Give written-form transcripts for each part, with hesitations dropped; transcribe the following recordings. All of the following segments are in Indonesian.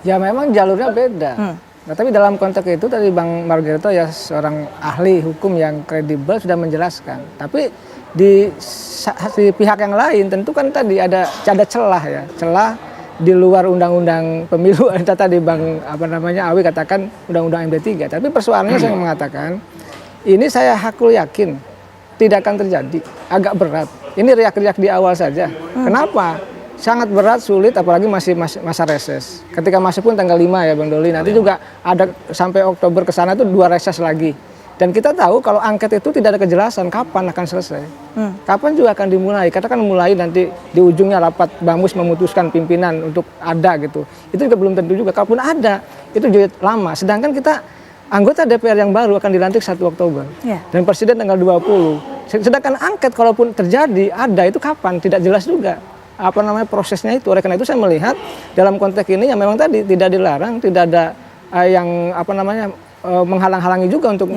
Ya memang jalurnya beda. Nah, tapi dalam konteks itu tadi Bang Margarito ya seorang ahli hukum yang kredibel sudah menjelaskan. Tapi di pihak yang lain tentu kan tadi ada celah ya, celah di luar undang-undang pemilu. Ada tadi Bang Awi katakan undang-undang MD3. Tapi persoalannya saya mengatakan ini saya hakul yakin tidak akan terjadi, agak berat. Ini riak-riak di awal saja. Kenapa? Sangat berat, sulit, apalagi masih masa reses. Ketika masuk pun tanggal 5 ya Bang Doli, nanti juga ada sampai Oktober ke sana itu 2 reses lagi. Dan kita tahu kalau angket itu tidak ada kejelasan kapan akan selesai. Kapan juga akan dimulai, katakan mulai nanti di ujungnya rapat Bamus memutuskan pimpinan untuk ada gitu. Itu juga belum tentu juga, kalaupun ada, itu juga lama. Sedangkan kita anggota DPR yang baru akan dilantik 1 Oktober. Dan Presiden tanggal 20. Sedangkan angket kalaupun terjadi, ada itu kapan, tidak jelas juga. Prosesnya itu. Oleh karena itu saya melihat dalam konteks ini yang memang tadi tidak dilarang, tidak ada yang menghalang-halangi juga untuk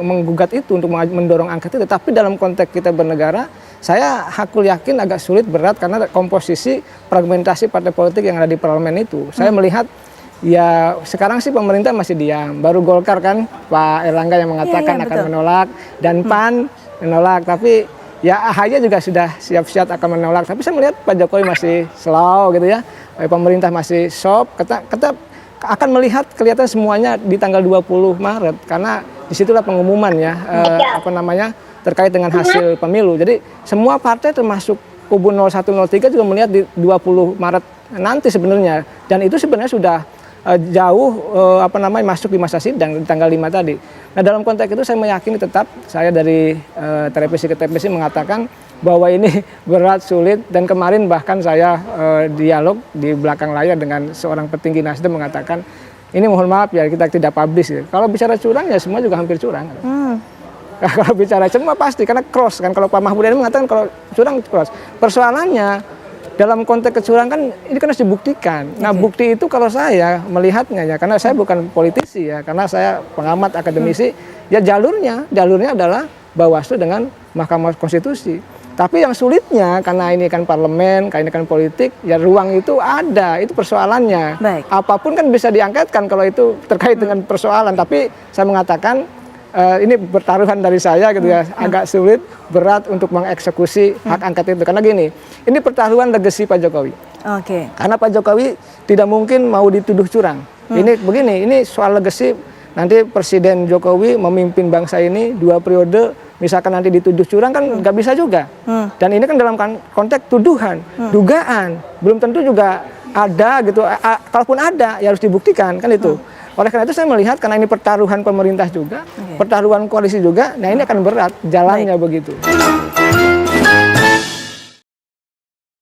menggugat itu, untuk mendorong angket itu. Tapi dalam konteks kita bernegara, saya hakul yakin agak sulit, berat karena komposisi fragmentasi partai politik yang ada di parlemen itu. Saya melihat ya sekarang sih pemerintah masih diam. Baru Golkar kan Pak Erlangga yang mengatakan akan menolak dan PAN menolak. Tapi ya AHY juga sudah siap-siap akan menolak, tapi saya melihat Pak Jokowi masih slow gitu ya, pemerintah masih soft, kita akan melihat kelihatan semuanya di tanggal 20 Maret, karena disitulah pengumuman ya, terkait dengan hasil pemilu. Jadi semua partai termasuk kubu 0103 juga melihat di 20 Maret nanti sebenarnya, dan itu sebenarnya sudah jauh masuk di masa sidang di tanggal 5 tadi. Nah dalam konteks itu saya meyakini tetap, saya dari televisi ke televisi mengatakan bahwa ini berat, sulit, dan kemarin bahkan saya dialog di belakang layar dengan seorang petinggi Nasdem mengatakan ini mohon maaf ya kita tidak publish ya. Kalau bicara curang ya semua juga hampir curang. Kalau bicara semua pasti karena cross kan, kalau Pak Mahfud ini mengatakan kalau curang cross. Persoalannya dalam konteks kecurangan ini kan harus dibuktikan. Nah bukti itu kalau saya melihatnya ya, karena saya bukan politisi ya, karena saya pengamat akademisi, ya jalurnya adalah Bawaslu dengan Mahkamah Konstitusi. Tapi yang sulitnya karena ini kan parlemen, karena ini kan politik, ya ruang itu ada, itu persoalannya. Apapun kan bisa diangketkan kalau itu terkait dengan persoalan, tapi saya mengatakan ini pertaruhan dari saya gitu ya, agak sulit, berat untuk mengeksekusi hak angket itu. Karena gini, ini pertaruhan legasi Pak Jokowi. Karena Pak Jokowi tidak mungkin mau dituduh curang. Ini begini, ini soal legasi, nanti Presiden Jokowi memimpin bangsa ini 2 periode, misalkan nanti dituduh curang kan nggak bisa juga. Dan ini kan dalam konteks tuduhan, dugaan, belum tentu juga ada gitu. Kalaupun ada, ya harus dibuktikan kan itu. Oleh karena itu saya melihat karena ini pertaruhan pemerintah juga, pertaruhan koalisi juga, nah ini akan berat jalannya begitu.